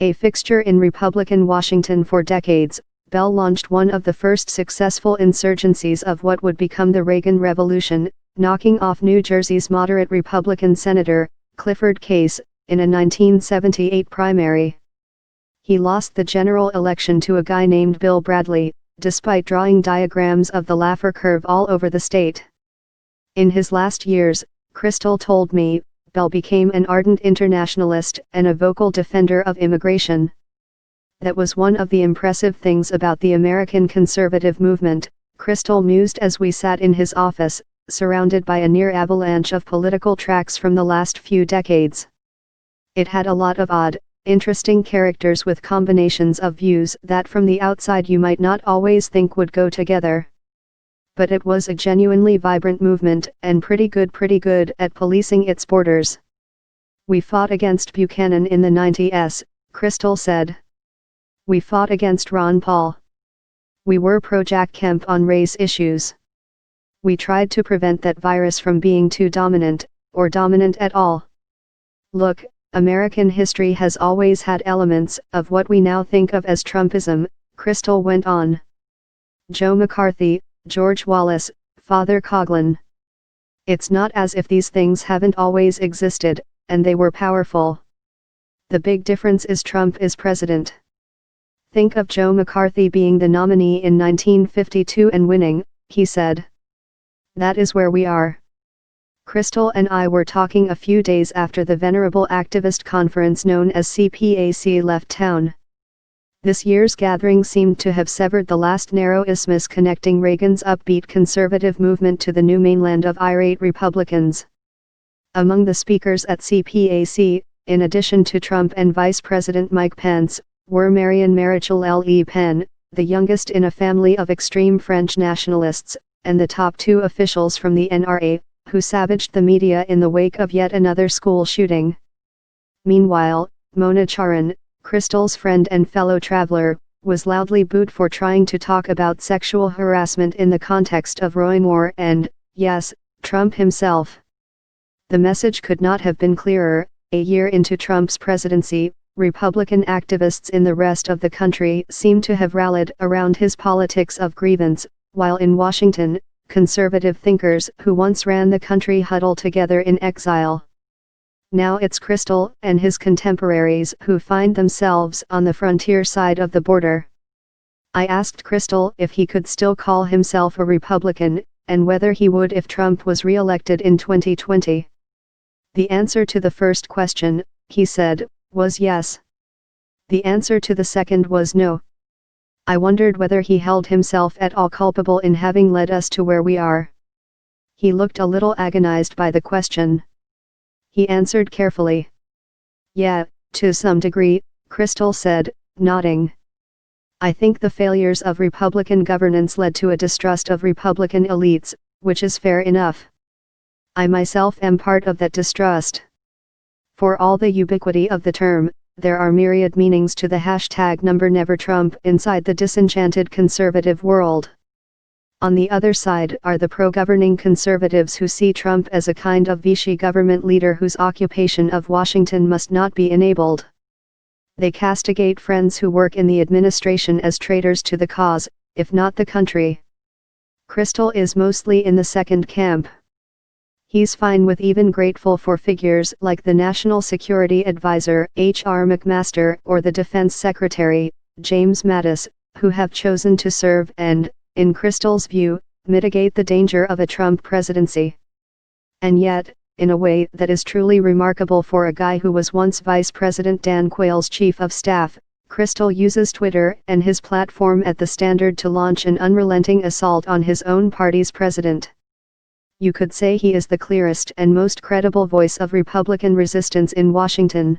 A fixture in Republican Washington for decades, Bell launched one of the first successful insurgencies of what would become the Reagan Revolution, knocking off New Jersey's moderate Republican Senator, Clifford Case, in a 1978 primary. He lost the general election to a guy named Bill Bradley, despite drawing diagrams of the Laffer Curve all over the state. In his last years, Kristol told me, Bell became an ardent internationalist and a vocal defender of immigration. That was one of the impressive things about the American conservative movement, Kristol mused as we sat in his office, surrounded by a near avalanche of political tracts from the last few decades. It had a lot of odd, interesting characters with combinations of views that from the outside you might not always think would go together. But it was a genuinely vibrant movement and pretty good at policing its borders. We fought against Buchanan in the 90s, Kristol said. We fought against Ron Paul. We were pro-Jack Kemp on race issues. We tried to prevent that virus from being too dominant, or dominant at all. Look, American history has always had elements of what we now think of as Trumpism, Kristol went on. Joe McCarthy, George Wallace, Father Coughlin. It's not as if these things haven't always existed, and they were powerful. The big difference is Trump is president. Think of Joe McCarthy being the nominee in 1952 and winning, he said. That is where we are. Kristol and I were talking a few days after the venerable activist conference known as CPAC left town. This year's gathering seemed to have severed the last narrow isthmus connecting Reagan's upbeat conservative movement to the new mainland of irate Republicans. Among the speakers at CPAC, in addition to Trump and Vice President Mike Pence, were Marion Marichal Le Pen, the youngest in a family of extreme French nationalists, and the top two officials from the NRA, who savaged the media in the wake of yet another school shooting. Meanwhile, Mona Charan, Kristol's friend and fellow traveler, was loudly booed for trying to talk about sexual harassment in the context of Roy Moore and, yes, Trump himself. The message could not have been clearer. A year into Trump's presidency, Republican activists in the rest of the country seem to have rallied around his politics of grievance, while in Washington, conservative thinkers who once ran the country huddle together in exile. Now it's Kristol and his contemporaries who find themselves on the frontier side of the border. I asked Kristol if he could still call himself a Republican, and whether he would if Trump was re-elected in 2020. The answer to the first question, he said, was yes. The answer to the second was no. I wondered whether he held himself at all culpable in having led us to where we are. He looked a little agonized by the question. He answered carefully. Yeah, to some degree, Kristol said, nodding. I think the failures of Republican governance led to a distrust of Republican elites, which is fair enough. I myself am part of that distrust. For all the ubiquity of the term, there are myriad meanings to the hashtag #NeverTrump inside the disenchanted conservative world. On the other side are the pro-governing conservatives who see Trump as a kind of Vichy government leader whose occupation of Washington must not be enabled. They castigate friends who work in the administration as traitors to the cause, if not the country. Kristol is mostly in the second camp. He's fine with even grateful for figures like the National Security Advisor, H.R. McMaster, or the Defense Secretary, James Mattis, who have chosen to serve and, in Kristol's view, mitigate the danger of a Trump presidency. And yet, in a way that is truly remarkable for a guy who was once Vice President Dan Quayle's chief of staff, Kristol uses Twitter and his platform at the Standard to launch an unrelenting assault on his own party's president. You could say he is the clearest and most credible voice of Republican resistance in Washington.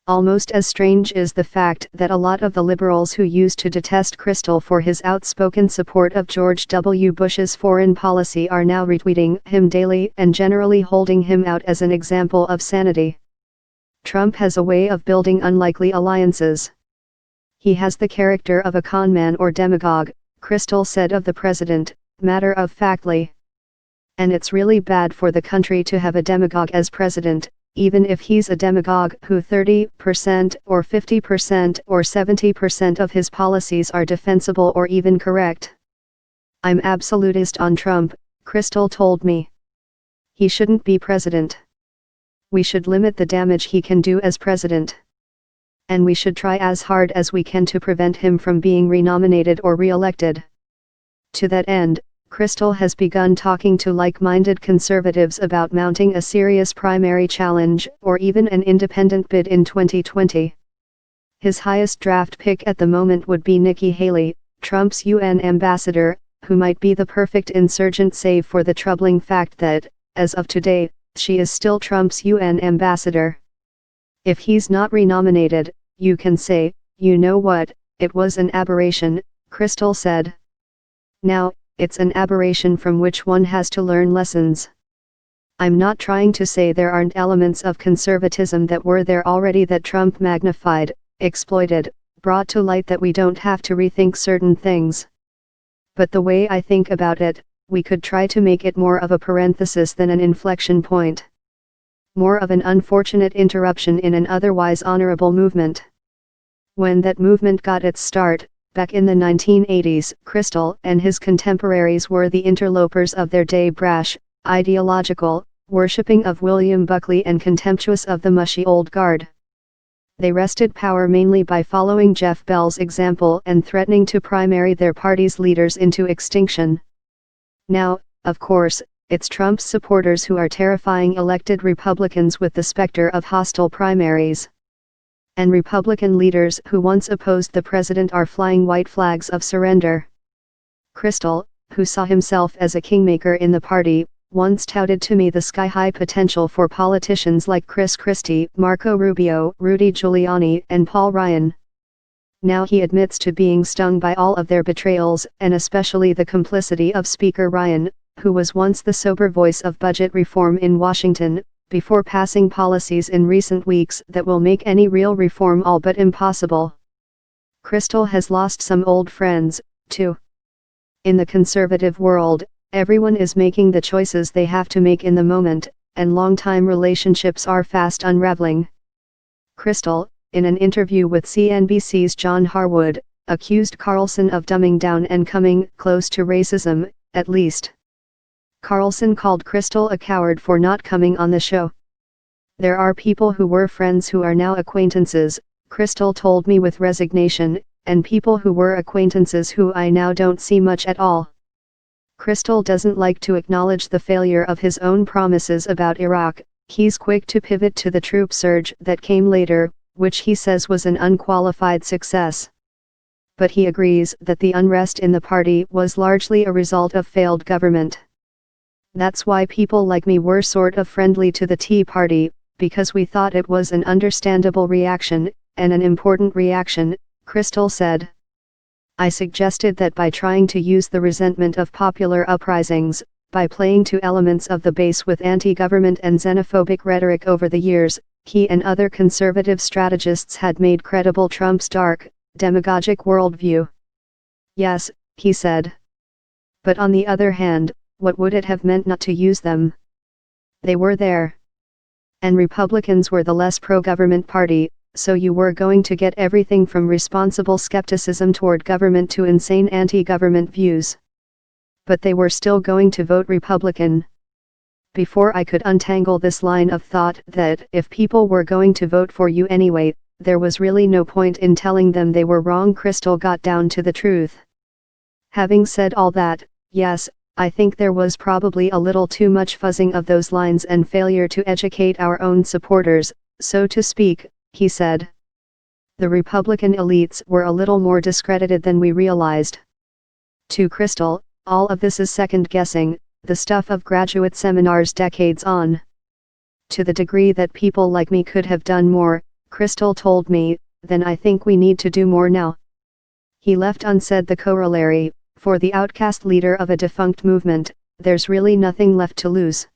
Almost as strange is the fact that a lot of the liberals who used to detest Kristol for his outspoken support of George W. Bush's foreign policy are now retweeting him daily and generally holding him out as an example of sanity. Trump has a way of building unlikely alliances. He has the character of a conman or demagogue, Kristol said of the president, matter-of-factly. And it's really bad for the country to have a demagogue as president, even if he's a demagogue who 30% or 50% or 70% of his policies are defensible or even correct. I'm absolutist on Trump, Kristol told me. He shouldn't be president. We should limit the damage he can do as president. And we should try as hard as we can to prevent him from being renominated or re-elected. To that end, Kristol has begun talking to like-minded conservatives about mounting a serious primary challenge or even an independent bid in 2020. His highest draft pick at the moment would be Nikki Haley, Trump's UN ambassador, who might be the perfect insurgent save for the troubling fact that, as of today, she is still Trump's UN ambassador. If he's not renominated, you can say, you know what, it was an aberration, Kristol said. Now, it's an aberration from which one has to learn lessons. I'm not trying to say there aren't elements of conservatism that were there already that Trump magnified, exploited, brought to light that we don't have to rethink certain things. But the way I think about it, we could try to make it more of a parenthesis than an inflection point. More of an unfortunate interruption in an otherwise honorable movement. When that movement got its start, back in the 1980s, Kristol and his contemporaries were the interlopers of their day, brash, ideological, worshipping of William Buckley and contemptuous of the mushy old guard. They wrested power mainly by following Jeff Bell's example and threatening to primary their party's leaders into extinction. Now, of course, it's Trump's supporters who are terrifying elected Republicans with the specter of hostile primaries. And Republican leaders who once opposed the president are flying white flags of surrender. Kristol, who saw himself as a kingmaker in the party, once touted to me the sky-high potential for politicians like Chris Christie, Marco Rubio, Rudy Giuliani, and Paul Ryan. Now he admits to being stung by all of their betrayals, and especially the complicity of Speaker Ryan, who was once the sober voice of budget reform in Washington, before passing policies in recent weeks that will make any real reform all but impossible. Kristol has lost some old friends, too. In the conservative world, everyone is making the choices they have to make in the moment, and long-time relationships are fast unraveling. Kristol, in an interview with CNBC's John Harwood, accused Carlson of dumbing down and coming close to racism, at least. Carlson called Kristol a coward for not coming on the show. There are people who were friends who are now acquaintances, Kristol told me with resignation, and people who were acquaintances who I now don't see much at all. Kristol doesn't like to acknowledge the failure of his own promises about Iraq. He's quick to pivot to the troop surge that came later, which he says was an unqualified success. But he agrees that the unrest in the party was largely a result of failed government. That's why people like me were sort of friendly to the Tea Party, because we thought it was an understandable reaction, and an important reaction, Kristol said. I suggested that by trying to use the resentment of popular uprisings, by playing to elements of the base with anti-government and xenophobic rhetoric over the years, he and other conservative strategists had made credible Trump's dark, demagogic worldview. Yes, he said. But on the other hand, what would it have meant not to use them? They were there. And Republicans were the less pro-government party, so you were going to get everything from responsible skepticism toward government to insane anti-government views. But they were still going to vote Republican. Before I could untangle this line of thought that if people were going to vote for you anyway, there was really no point in telling them they were wrong, Kristol got down to the truth. Having said all that, yes, I think there was probably a little too much fuzzing of those lines and failure to educate our own supporters, so to speak, he said. The Republican elites were a little more discredited than we realized. To Kristol, all of this is second-guessing, the stuff of graduate seminars decades on. To the degree that people like me could have done more, Kristol told me, then I think we need to do more now. He left unsaid the corollary, for the outcast leader of a defunct movement, there's really nothing left to lose.